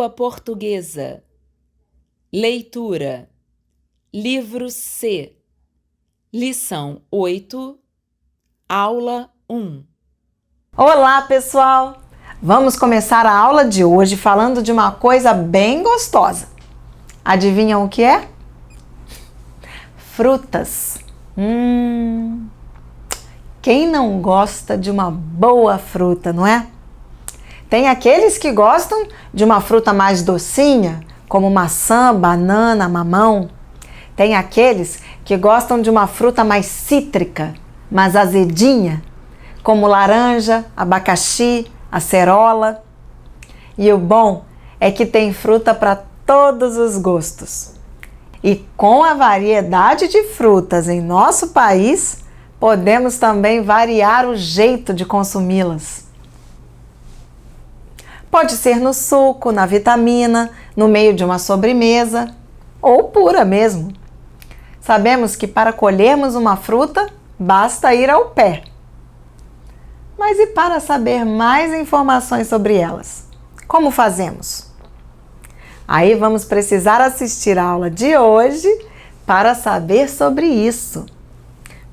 Língua portuguesa. Leitura. Livro C. Lição 8. Aula 1. Olá, pessoal! Vamos começar a aula de hoje falando de uma coisa bem gostosa. Adivinham o que é? Frutas. Quem não gosta de uma boa fruta, não é? Tem aqueles que gostam de uma fruta mais docinha, como maçã, banana, mamão. Tem aqueles que gostam de uma fruta mais cítrica, mais azedinha, como laranja, abacaxi, acerola. E o bom é que tem fruta para todos os gostos. E com a variedade de frutas em nosso país, podemos também variar o jeito de consumi-las. Pode ser no suco, na vitamina, no meio de uma sobremesa ou pura mesmo. Sabemos que para colhermos uma fruta, basta ir ao pé. Mas e para saber mais informações sobre elas? Como fazemos? Aí vamos precisar assistir a aula de hoje para saber sobre isso.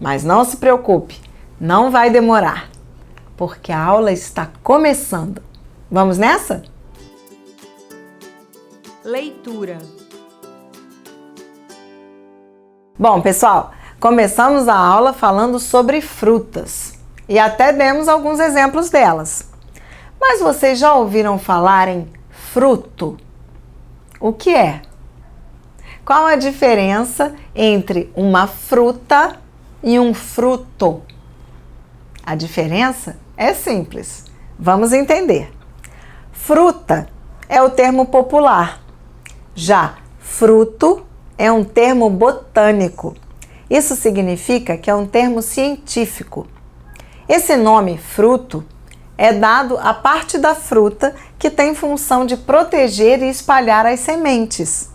Mas não se preocupe, não vai demorar, porque a aula está começando. Vamos nessa? Leitura. Bom, pessoal, começamos a aula falando sobre frutas e até demos alguns exemplos delas. Mas vocês já ouviram falar em fruto? O que é? Qual a diferença entre uma fruta e um fruto? A diferença é simples. Vamos entender. Fruta é o termo popular. Já fruto é um termo botânico. Isso significa que é um termo científico. Esse nome fruto é dado à parte da fruta que tem função de proteger e espalhar as sementes.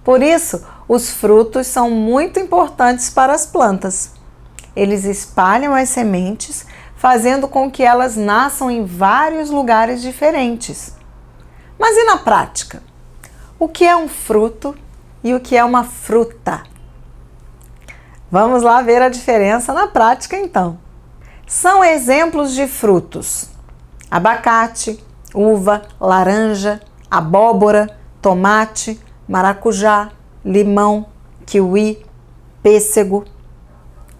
Por isso, os frutos são muito importantes para as plantas. Eles espalham as sementes, fazendo com que elas nasçam em vários lugares diferentes. Mas e na prática? O que é um fruto e o que é uma fruta? Vamos lá ver a diferença na prática então. São exemplos de frutos: abacate, uva, laranja, abóbora, tomate, maracujá, limão, kiwi, pêssego.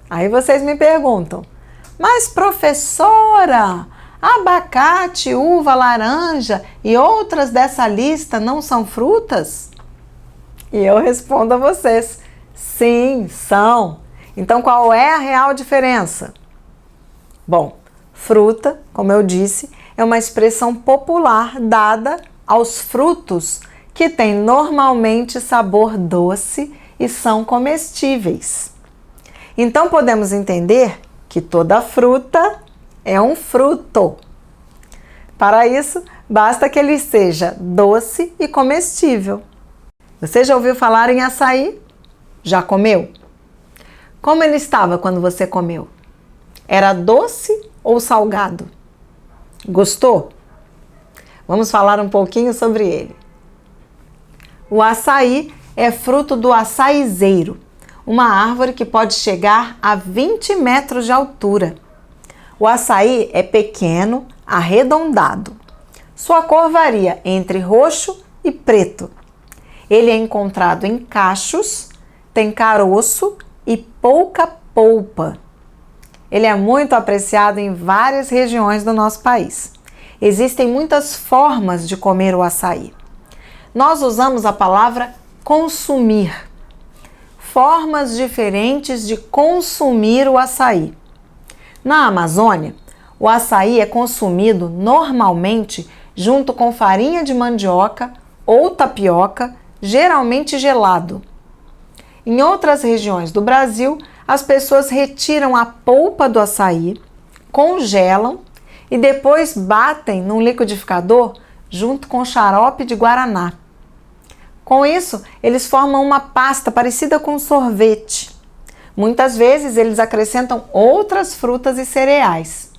Aí vocês me perguntam: mas professora, abacate, uva, laranja e outras dessa lista não são frutas? E eu respondo a vocês: sim, são. Então qual é a real diferença? Bom, fruta, como eu disse, é uma expressão popular dada aos frutos que têm normalmente sabor doce e são comestíveis. Então podemos entender que toda fruta é um fruto. Para isso, basta que ele seja doce e comestível. Você já ouviu falar em açaí? Já comeu? Como ele estava quando você comeu? Era doce ou salgado? Gostou? Vamos falar um pouquinho sobre ele. O açaí é fruto do açaizeiro, uma árvore que pode chegar a 20 metros de altura. O açaí é pequeno, arredondado. Sua cor varia entre roxo e preto. Ele é encontrado em cachos, tem caroço e pouca polpa. Ele é muito apreciado em várias regiões do nosso país. Existem muitas formas de comer o açaí. Nós usamos a palavra consumir. Formas diferentes de consumir o açaí. Na Amazônia, o açaí é consumido normalmente junto com farinha de mandioca ou tapioca, geralmente gelado. Em outras regiões do Brasil, as pessoas retiram a polpa do açaí, congelam e depois batem num liquidificador junto com xarope de guaraná. Com isso, eles formam uma pasta parecida com sorvete. Muitas vezes eles acrescentam outras frutas e cereais.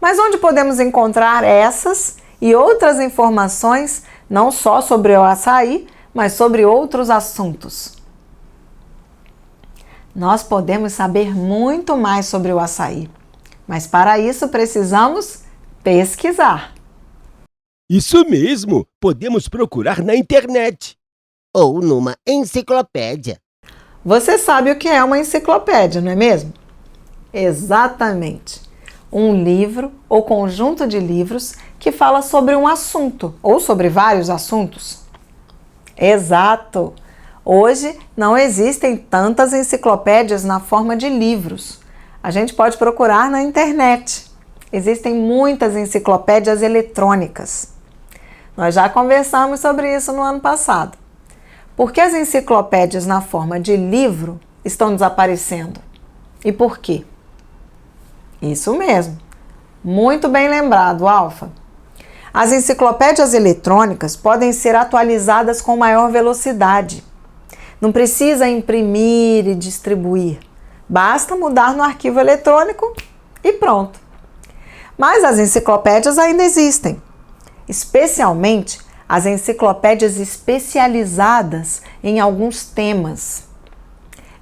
Mas onde podemos encontrar essas e outras informações não só sobre o açaí, mas sobre outros assuntos. Nós podemos saber muito mais sobre o açaí, mas para isso precisamos pesquisar. Isso mesmo! Podemos procurar na internet. Ou numa enciclopédia. Você sabe o que é uma enciclopédia, não é mesmo? Exatamente. Um livro ou conjunto de livros que fala sobre um assunto ou sobre vários assuntos. Exato! Hoje não existem tantas enciclopédias na forma de livros. A gente pode procurar na internet. Existem muitas enciclopédias eletrônicas. Nós já conversamos sobre isso no ano passado. Por que as enciclopédias na forma de livro estão desaparecendo? E por quê? Isso mesmo. Muito bem lembrado, Alfa. As enciclopédias eletrônicas podem ser atualizadas com maior velocidade. Não precisa imprimir e distribuir. Basta mudar no arquivo eletrônico e pronto. Mas as enciclopédias ainda existem, especialmente as enciclopédias especializadas em alguns temas.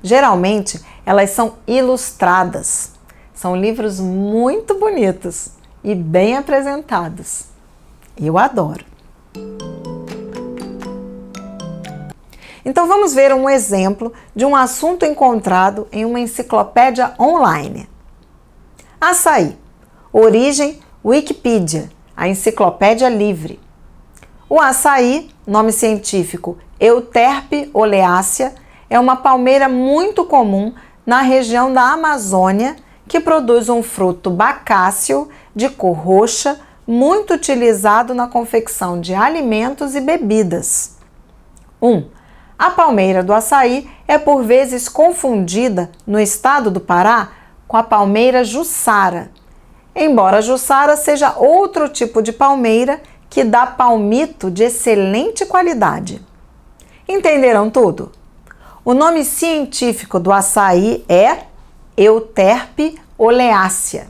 Geralmente, elas são ilustradas. São livros muito bonitos e bem apresentados. Eu adoro. Então vamos ver um exemplo de um assunto encontrado em uma enciclopédia online. Açaí. Origem Wikipedia, a enciclopédia livre. O açaí, nome científico Euterpe oleácea, é uma palmeira muito comum na região da Amazônia que produz um fruto bacáceo de cor roxa, muito utilizado na confecção de alimentos e bebidas. 1. A palmeira do açaí é por vezes confundida no estado do Pará com a palmeira jussara, embora a jussara seja outro tipo de palmeira que dá palmito de excelente qualidade. Entenderam tudo? O nome científico do açaí é Euterpe oleácea.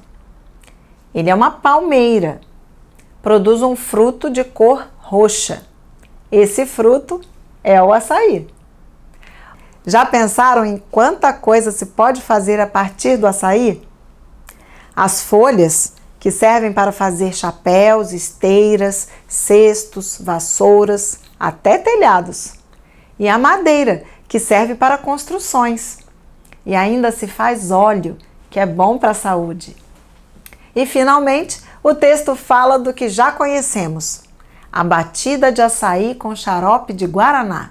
Ele é uma palmeira. Produz um fruto de cor roxa. Esse fruto é o açaí. Já pensaram em quanta coisa se pode fazer a partir do açaí? As folhas, que servem para fazer chapéus, esteiras, cestos, vassouras, até telhados. E a madeira, que serve para construções. E ainda se faz óleo, que é bom para a saúde. E, finalmente, o texto fala do que já conhecemos: a batida de açaí com xarope de guaraná.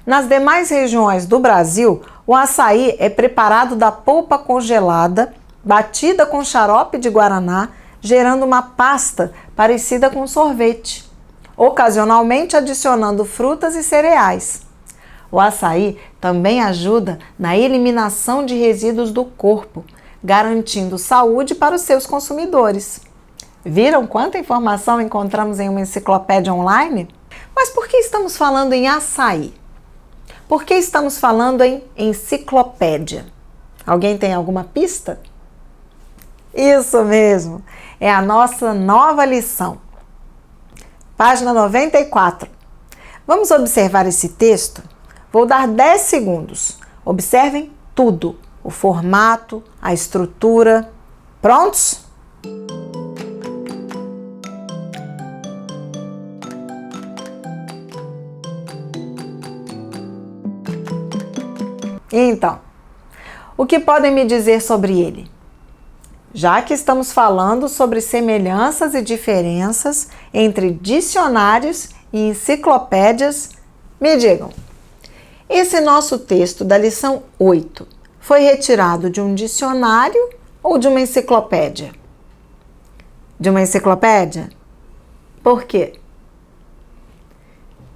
Nas demais regiões do Brasil, o açaí é preparado da polpa congelada, batida com xarope de guaraná, gerando uma pasta parecida com sorvete, ocasionalmente adicionando frutas e cereais. O açaí também ajuda na eliminação de resíduos do corpo, garantindo saúde para os seus consumidores. Viram quanta informação encontramos em uma enciclopédia online? Mas por que estamos falando em açaí? Por que estamos falando em enciclopédia? Alguém tem alguma pista? Isso mesmo, é a nossa nova lição. Página 94. Vamos observar esse texto? Vou dar 10 segundos. Observem tudo: o formato, a estrutura. Prontos? Então, o que podem me dizer sobre ele? Já que estamos falando sobre semelhanças e diferenças entre dicionários e enciclopédias, me digam, esse nosso texto da lição 8 foi retirado de um dicionário ou de uma enciclopédia? De uma enciclopédia? Por quê?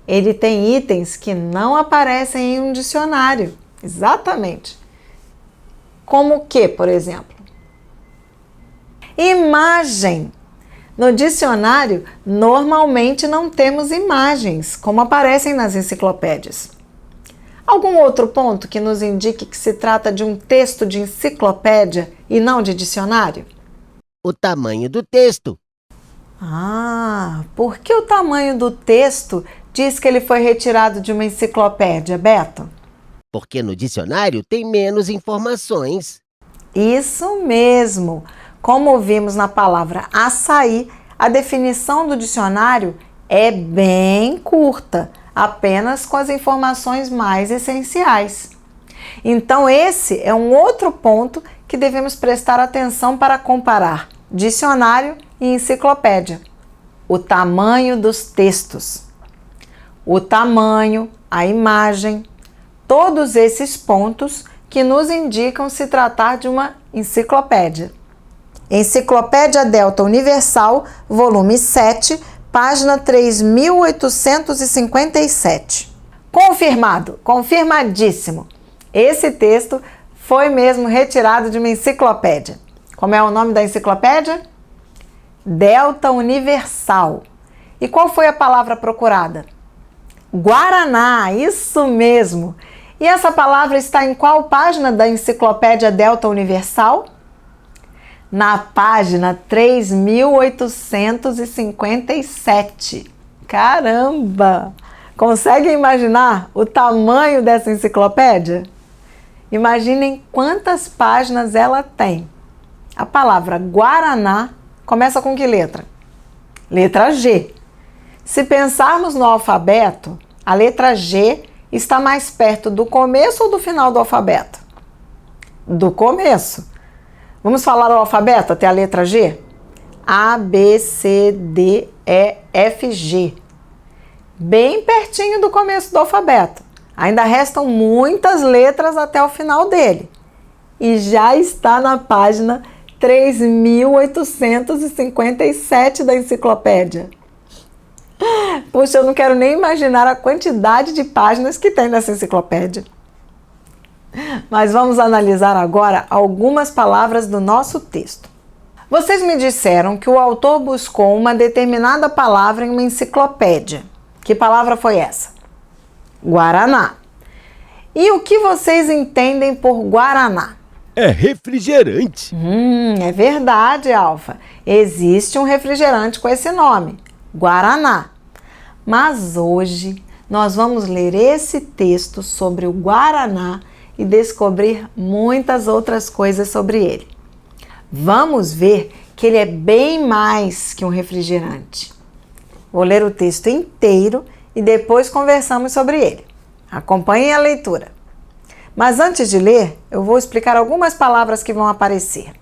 Ele tem itens que não aparecem em um dicionário. Exatamente. Como o que, por exemplo? Imagem. No dicionário, normalmente não temos imagens, como aparecem nas enciclopédias. Algum outro ponto que nos indique que se trata de um texto de enciclopédia e não de dicionário? O tamanho do texto. Por que o tamanho do texto diz que ele foi retirado de uma enciclopédia, Beto? Porque no dicionário tem menos informações. Isso mesmo! Como vimos na palavra açaí, a definição do dicionário é bem curta, apenas com as informações mais essenciais. Então, esse é um outro ponto que devemos prestar atenção para comparar dicionário e enciclopédia: o tamanho dos textos. O tamanho, a imagem, todos esses pontos que nos indicam se tratar de uma enciclopédia. Enciclopédia Delta Universal, volume 7, página 3857. Confirmado, confirmadíssimo. Esse texto foi mesmo retirado de uma enciclopédia. Como é o nome da enciclopédia? Delta Universal. E qual foi a palavra procurada? Guaraná, isso mesmo! E essa palavra está em qual página da enciclopédia Delta Universal? Na página 3857. Caramba! Conseguem imaginar o tamanho dessa enciclopédia? Imaginem quantas páginas ela tem. A palavra Guaraná começa com que letra? Letra G. Se pensarmos no alfabeto, a letra G está mais perto do começo ou do final do alfabeto? Do começo. Vamos falar o alfabeto até a letra G? A, B, C, D, E, F, G. Bem pertinho do começo do alfabeto. Ainda restam muitas letras até o final dele. E já está na página 3857 da enciclopédia. Puxa, eu não quero nem imaginar a quantidade de páginas que tem nessa enciclopédia. Mas vamos analisar agora algumas palavras do nosso texto. Vocês me disseram que o autor buscou uma determinada palavra em uma enciclopédia. Que palavra foi essa? Guaraná. E o que vocês entendem por Guaraná? É refrigerante. É verdade, Alfa. Existe um refrigerante com esse nome, Guaraná. Mas hoje nós vamos ler esse texto sobre o Guaraná e descobrir muitas outras coisas sobre ele. Vamos ver que ele é bem mais que um refrigerante. Vou ler o texto inteiro e depois conversamos sobre ele. Acompanhem a leitura. Mas antes de ler, eu vou explicar algumas palavras que vão aparecer.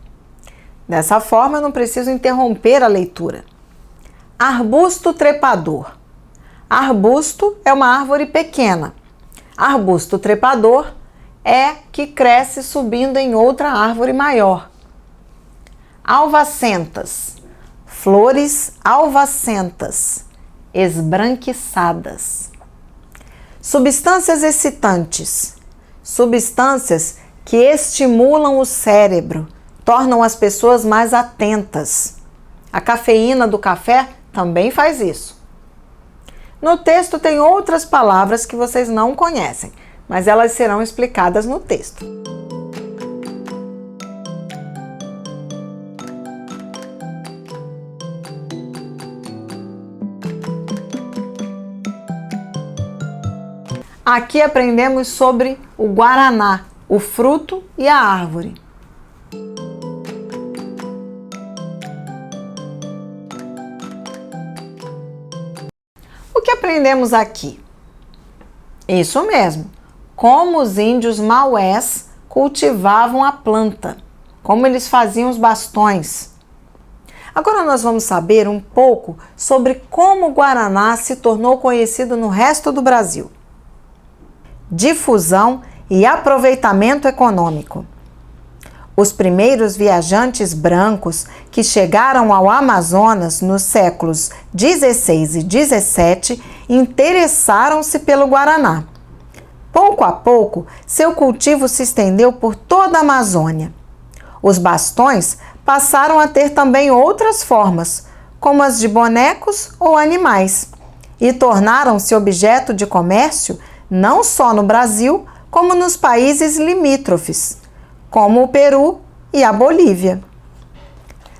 Dessa forma, eu não preciso interromper a leitura. Arbusto trepador. Arbusto é uma árvore pequena. Arbusto trepador é que cresce subindo em outra árvore maior. Alvacentas. Flores alvacentas, esbranquiçadas. Substâncias excitantes. Substâncias que estimulam o cérebro, tornam as pessoas mais atentas. A cafeína do café também faz isso. No texto tem outras palavras que vocês não conhecem, mas elas serão explicadas no texto. Aqui aprendemos sobre o guaraná, o fruto e a árvore. O que aprendemos aqui? Isso mesmo, como os índios maués cultivavam a planta, como eles faziam os bastões. Agora nós vamos saber um pouco sobre como o guaraná se tornou conhecido no resto do Brasil. Difusão e aproveitamento econômico. Os primeiros viajantes brancos que chegaram ao Amazonas nos séculos 16 e 17 interessaram-se pelo guaraná. Pouco a pouco, seu cultivo se estendeu por toda a Amazônia. Os bastões passaram a ter também outras formas, como as de bonecos ou animais, e tornaram-se objeto de comércio não só no Brasil, como nos países limítrofes, como o Peru e a Bolívia.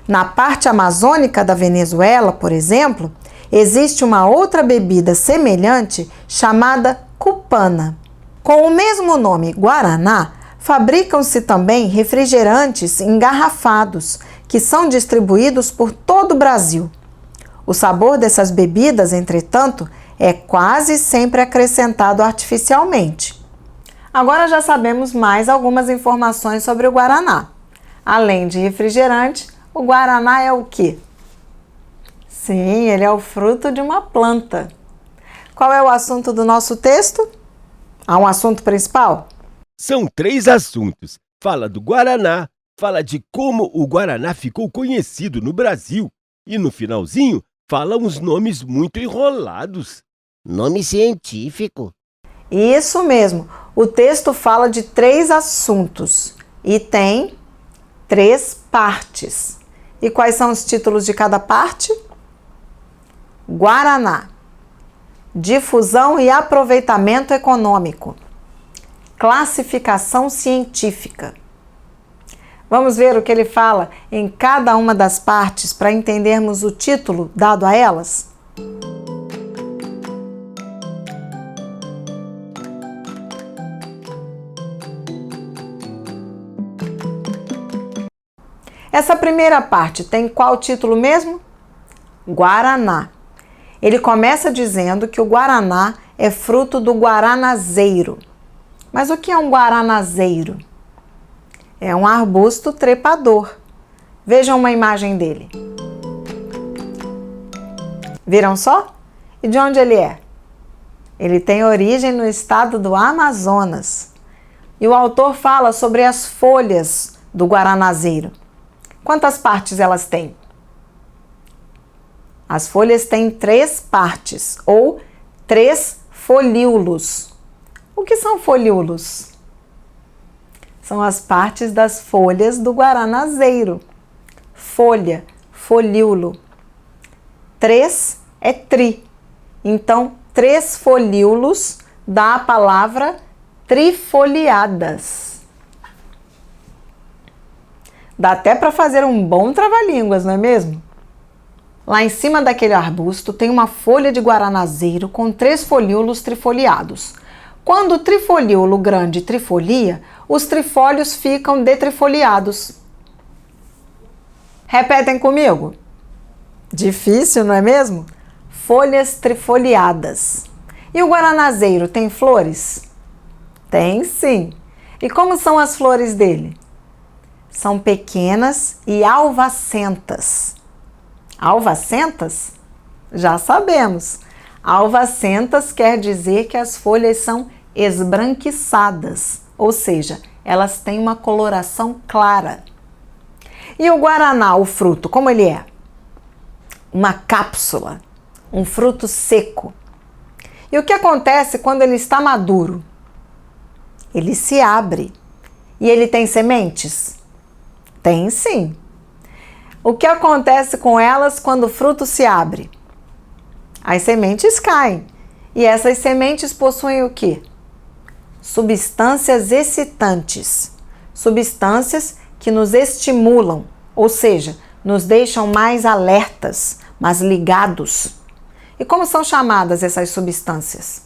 Na parte amazônica da Venezuela, por exemplo, existe uma outra bebida semelhante chamada cupana. Com o mesmo nome Guaraná, fabricam-se também refrigerantes engarrafados, que são distribuídos por todo o Brasil. O sabor dessas bebidas, entretanto, é quase sempre acrescentado artificialmente. Agora já sabemos mais algumas informações sobre o Guaraná. Além de refrigerante, o Guaraná é o quê? Sim, ele é o fruto de uma planta. Qual é o assunto do nosso texto? Há um assunto principal? São 3 assuntos. Fala do Guaraná, fala de como o Guaraná ficou conhecido no Brasil e no finalzinho fala uns nomes muito enrolados. Nome científico. Isso mesmo. O texto fala de 3 assuntos e tem 3 partes. E quais são os títulos de cada parte? Guaraná. Difusão e aproveitamento econômico. Classificação científica. Vamos ver o que ele fala em cada uma das partes para entendermos o título dado a elas? Essa primeira parte tem qual título mesmo? Guaraná. Ele começa dizendo que o Guaraná é fruto do guaranazeiro. Mas o que é um guaranazeiro? É um arbusto trepador. Vejam uma imagem dele. Viram só? E de onde ele é? Ele tem origem no estado do Amazonas. E o autor fala sobre as folhas do guaranazeiro. Quantas partes elas têm? As folhas têm 3 partes, ou 3 folíolos. O que são folíolos? São as partes das folhas do guaranazeiro. Folha, folíolo. 3 é tri. Então, 3 folíolos dá a palavra trifoliadas. Dá até para fazer um bom trava-línguas, não é mesmo? Lá em cima daquele arbusto tem uma folha de guaranazeiro com 3 folíolos trifoliados. Quando o trifoliolo grande trifolia, os trifólios ficam detrifoliados. Repetem comigo. Difícil, não é mesmo? Folhas trifoliadas. E o guaranazeiro tem flores? Tem sim. E como são as flores dele? São pequenas e alvacentas. Alvacentas? Já sabemos. Alvacentas quer dizer que as folhas são esbranquiçadas, ou seja, elas têm uma coloração clara. E o guaraná, o fruto, como ele é? Uma cápsula, um fruto seco. E o que acontece quando ele está maduro? Ele se abre. E ele tem sementes? Tem sim. O que acontece com elas quando o fruto se abre? As sementes caem. E essas sementes possuem o quê? Substâncias excitantes. Substâncias que nos estimulam, ou seja, nos deixam mais alertas, mais ligados. E como são chamadas essas substâncias?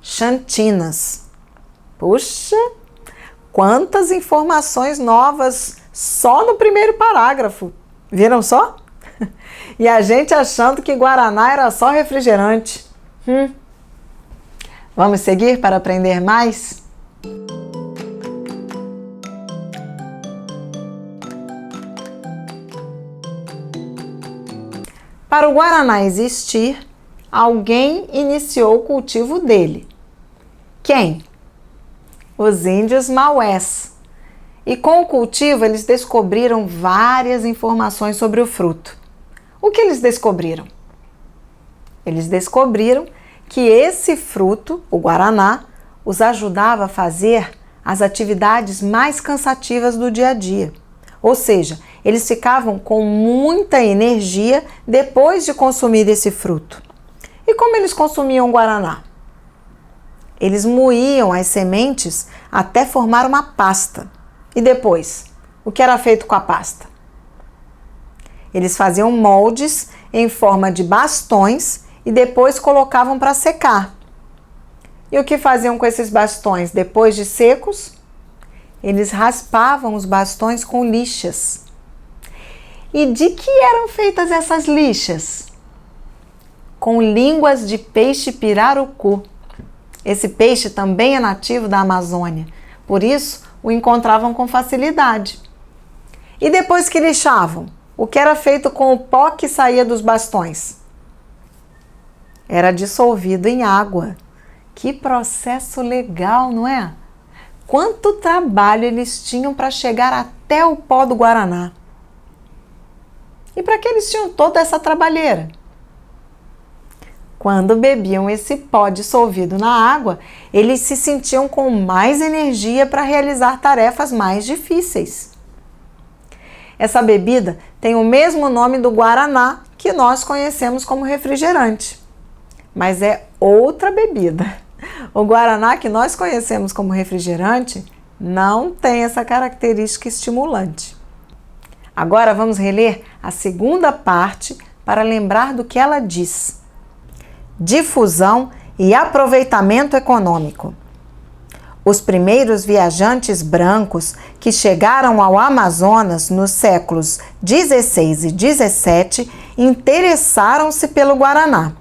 Xantinas. Puxa, quantas informações novas só no primeiro parágrafo. Viram só? E a gente achando que Guaraná era só refrigerante. Vamos seguir para aprender mais? Para o Guaraná existir, alguém iniciou o cultivo dele. Quem? Os índios maués. E com o cultivo eles descobriram várias informações sobre o fruto. O que eles descobriram? Eles descobriram que esse fruto, o guaraná, os ajudava a fazer as atividades mais cansativas do dia a dia. Ou seja, eles ficavam com muita energia depois de consumir esse fruto. E como eles consumiam o guaraná? Eles moíam as sementes até formar uma pasta. E depois, o que era feito com a pasta? Eles faziam moldes em forma de bastões e depois colocavam para secar. E o que faziam com esses bastões? Depois de secos, eles raspavam os bastões com lixas. E de que eram feitas essas lixas? Com línguas de peixe pirarucu. Esse peixe também é nativo da Amazônia, por isso o encontravam com facilidade. E depois que lixavam, o que era feito com o pó que saía dos bastões? Era dissolvido em água. Que processo legal, não é? Quanto trabalho eles tinham para chegar até o pó do guaraná. E para que eles tinham toda essa trabalheira? Quando bebiam esse pó dissolvido na água, eles se sentiam com mais energia para realizar tarefas mais difíceis. Essa bebida tem o mesmo nome do guaraná que nós conhecemos como refrigerante, mas é outra bebida. O guaraná que nós conhecemos como refrigerante não tem essa característica estimulante. Agora vamos reler a segunda parte para lembrar do que ela diz. Difusão e aproveitamento econômico. Os primeiros viajantes brancos que chegaram ao Amazonas nos séculos 16 e 17 interessaram-se pelo guaraná.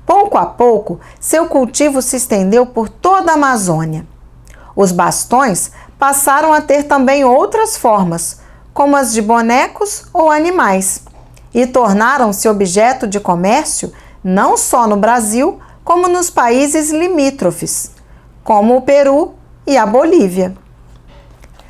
Pouco a pouco, seu cultivo se estendeu por toda a Amazônia. Os bastões passaram a ter também outras formas, como as de bonecos ou animais, e tornaram-se objeto de comércio não só no Brasil, como nos países limítrofes, como o Peru e a Bolívia.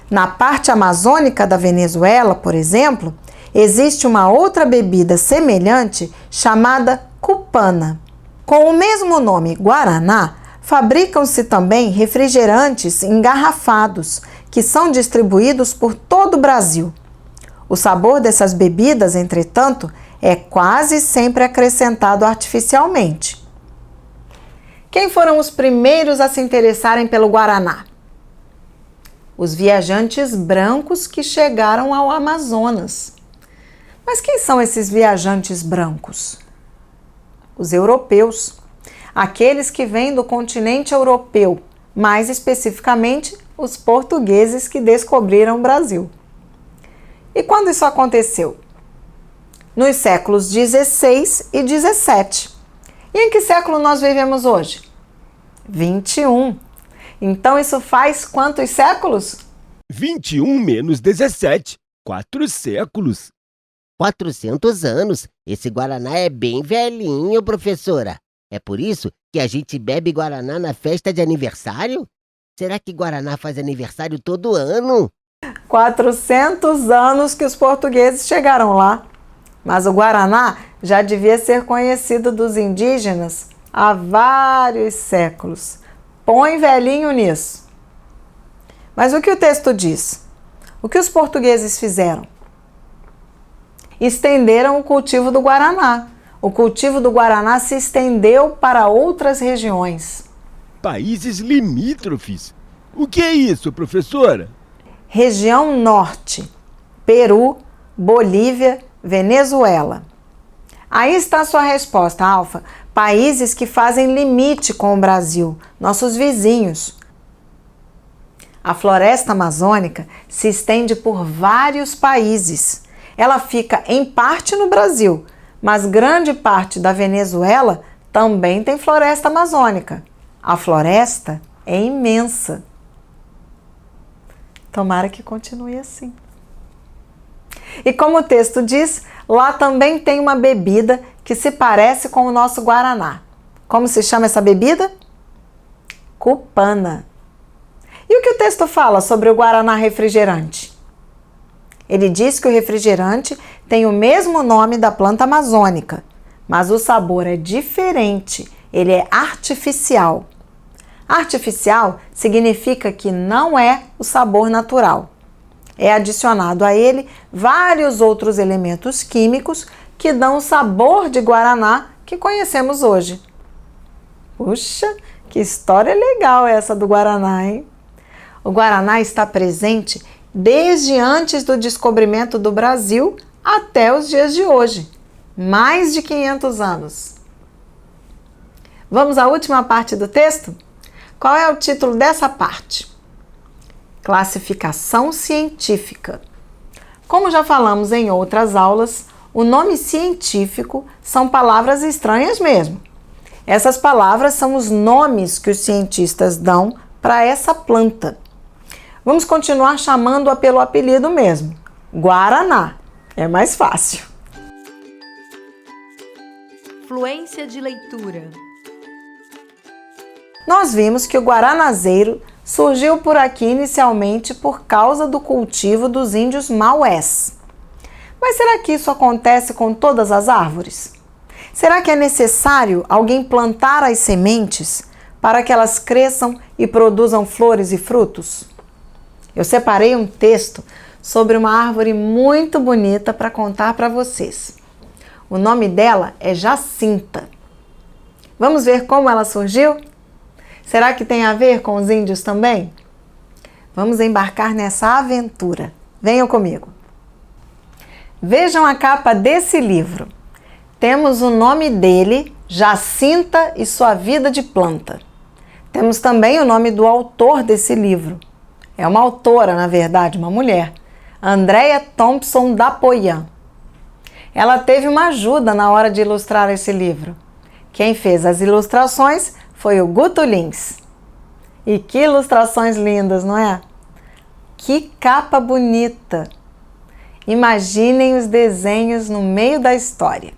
Na parte amazônica da Venezuela, por exemplo, existe uma outra bebida semelhante chamada cupana. Com o mesmo nome guaraná, fabricam-se também refrigerantes engarrafados, que são distribuídos por todo o Brasil. O sabor dessas bebidas, entretanto, é quase sempre acrescentado artificialmente. Quem foram os primeiros a se interessarem pelo guaraná? Os viajantes brancos que chegaram ao Amazonas. Mas quem são esses viajantes brancos? Os europeus, aqueles que vêm do continente europeu, mais especificamente os portugueses que descobriram o Brasil. E quando isso aconteceu? Nos séculos 16 e 17. E em que século nós vivemos hoje? 21. Então isso faz quantos séculos? 21 menos 17. 4 séculos. 400 anos. Esse guaraná é bem velhinho, professora. É por isso que a gente bebe guaraná na festa de aniversário? Será que guaraná faz aniversário todo ano? 400 anos que os portugueses chegaram lá. Mas o guaraná já devia ser conhecido dos indígenas há vários séculos. Põe velhinho nisso. Mas o que o texto diz? O que os portugueses fizeram? Estenderam o cultivo do guaraná. O cultivo do guaraná se estendeu para outras regiões. Países limítrofes. O que é isso, professora? Região Norte, Peru, Bolívia, Venezuela. Aí está a sua resposta, Alfa. Países que fazem limite com o Brasil, nossos vizinhos. A floresta amazônica se estende por vários países. Ela fica em parte no Brasil, mas grande parte da Venezuela também tem floresta amazônica. A floresta é imensa. Tomara que continue assim. E como o texto diz, lá também tem uma bebida que se parece com o nosso guaraná. Como se chama essa bebida? Cupana. E o que o texto fala sobre o guaraná refrigerante? Ele diz que o refrigerante tem o mesmo nome da planta amazônica, mas o sabor é diferente, ele é artificial. Artificial significa que não é o sabor natural. É adicionado a ele vários outros elementos químicos que dão o sabor de guaraná que conhecemos hoje. Puxa, que história legal essa do guaraná, hein? O guaraná está presente desde antes do descobrimento do Brasil até os dias de hoje, mais de 500 anos. Vamos à última parte do texto? Qual é o título dessa parte? Classificação científica. Como já falamos em outras aulas, o nome científico são palavras estranhas mesmo. Essas palavras são os nomes que os cientistas dão para essa planta. Vamos continuar chamando-a pelo apelido mesmo, Guaraná. É mais fácil. Fluência de leitura. Nós vimos que o guaranazeiro surgiu por aqui inicialmente por causa do cultivo dos índios maués. Mas será que isso acontece com todas as árvores? Será que é necessário alguém plantar as sementes para que elas cresçam e produzam flores e frutos? Eu separei um texto sobre uma árvore muito bonita para contar para vocês. O nome dela é Jacinta. Vamos ver como ela surgiu? Será que tem a ver com os índios também? Vamos embarcar nessa aventura. Venham comigo. Vejam a capa desse livro. Temos o nome dele, Jacinta e sua vida de planta. Temos também o nome do autor desse livro. É uma autora, na verdade, uma mulher. Andrea Thompson Dapoian. Ela teve uma ajuda na hora de ilustrar esse livro. Quem fez as ilustrações foi o Guto Lins. E que ilustrações lindas, não é? Que capa bonita! Imaginem os desenhos no meio da história.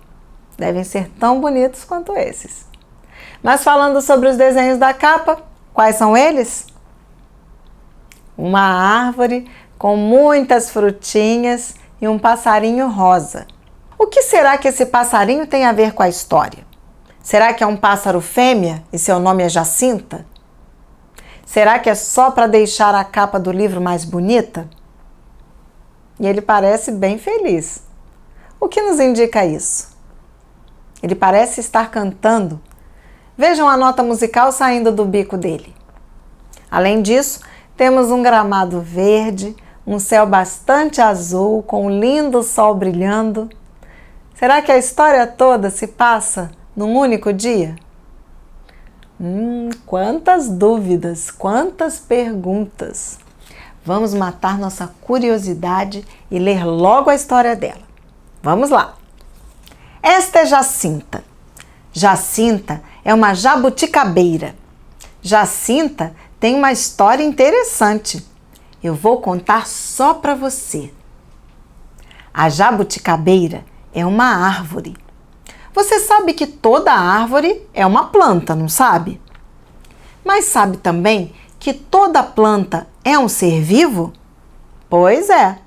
Devem ser tão bonitos quanto esses. Mas falando sobre os desenhos da capa, quais são eles? Uma árvore com muitas frutinhas e um passarinho rosa. O que será que esse passarinho tem a ver com a história? Será que é um pássaro fêmea e seu nome é Jacinta? Será que é só para deixar a capa do livro mais bonita? E ele parece bem feliz. O que nos indica isso? Ele parece estar cantando. Vejam a nota musical saindo do bico dele. Além disso, temos um gramado verde, um céu bastante azul, com um lindo sol brilhando. Será que a história toda se passa num único dia? Quantas dúvidas, quantas perguntas! Vamos matar nossa curiosidade e ler logo a história dela. Vamos lá! Esta é Jacinta. Jacinta é uma jabuticabeira. Jacinta tem uma história interessante. Eu vou contar só para você. A jabuticabeira é uma árvore. Você sabe que toda árvore é uma planta, não sabe? Mas sabe também que toda planta é um ser vivo? Pois é,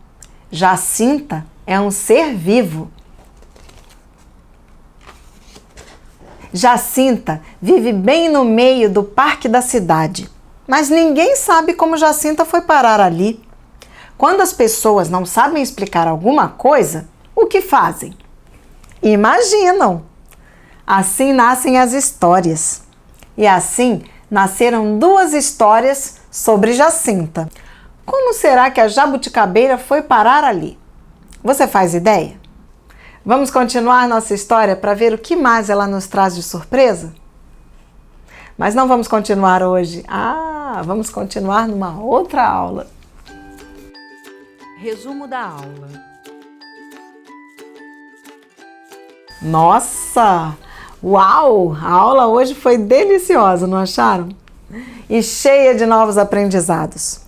Jacinta é um ser vivo. Jacinta vive bem no meio do parque da cidade, mas ninguém sabe como Jacinta foi parar ali. Quando as pessoas não sabem explicar alguma coisa, o que fazem? Imaginam. Assim nascem as histórias. E assim nasceram duas histórias sobre Jacinta. Como será que a jabuticabeira foi parar ali? Você faz ideia? Vamos continuar nossa história para ver o que mais ela nos traz de surpresa? Mas não vamos continuar hoje. Vamos continuar numa outra aula. Resumo da aula. Nossa! Uau! A aula hoje foi deliciosa, não acharam? E cheia de novos aprendizados.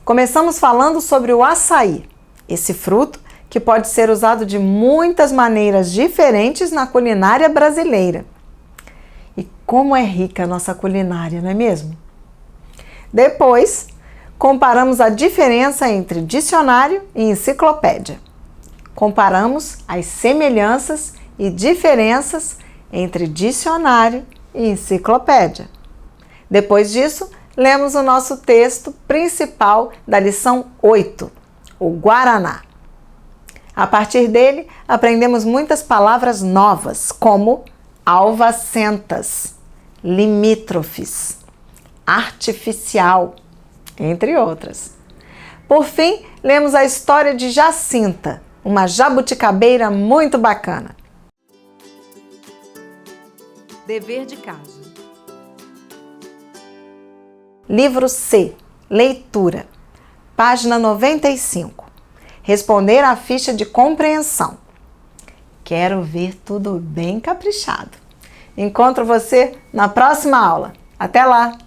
Começamos falando sobre o açaí, esse fruto que pode ser usado de muitas maneiras diferentes na culinária brasileira. E como é rica a nossa culinária, não é mesmo? Depois, comparamos a diferença entre dicionário e enciclopédia. Comparamos as semelhanças e diferenças entre dicionário e enciclopédia. Depois disso, lemos o nosso texto principal da lição 8, o Guaraná. A partir dele, aprendemos muitas palavras novas, como alvacentas, limítrofes, artificial, entre outras. Por fim, lemos a história de Jacinta, Uma jabuticabeira muito bacana. Dever de casa. Livro C, Leitura. Página 95. Responder à ficha de compreensão. Quero ver tudo bem caprichado. Encontro você na próxima aula. Até lá!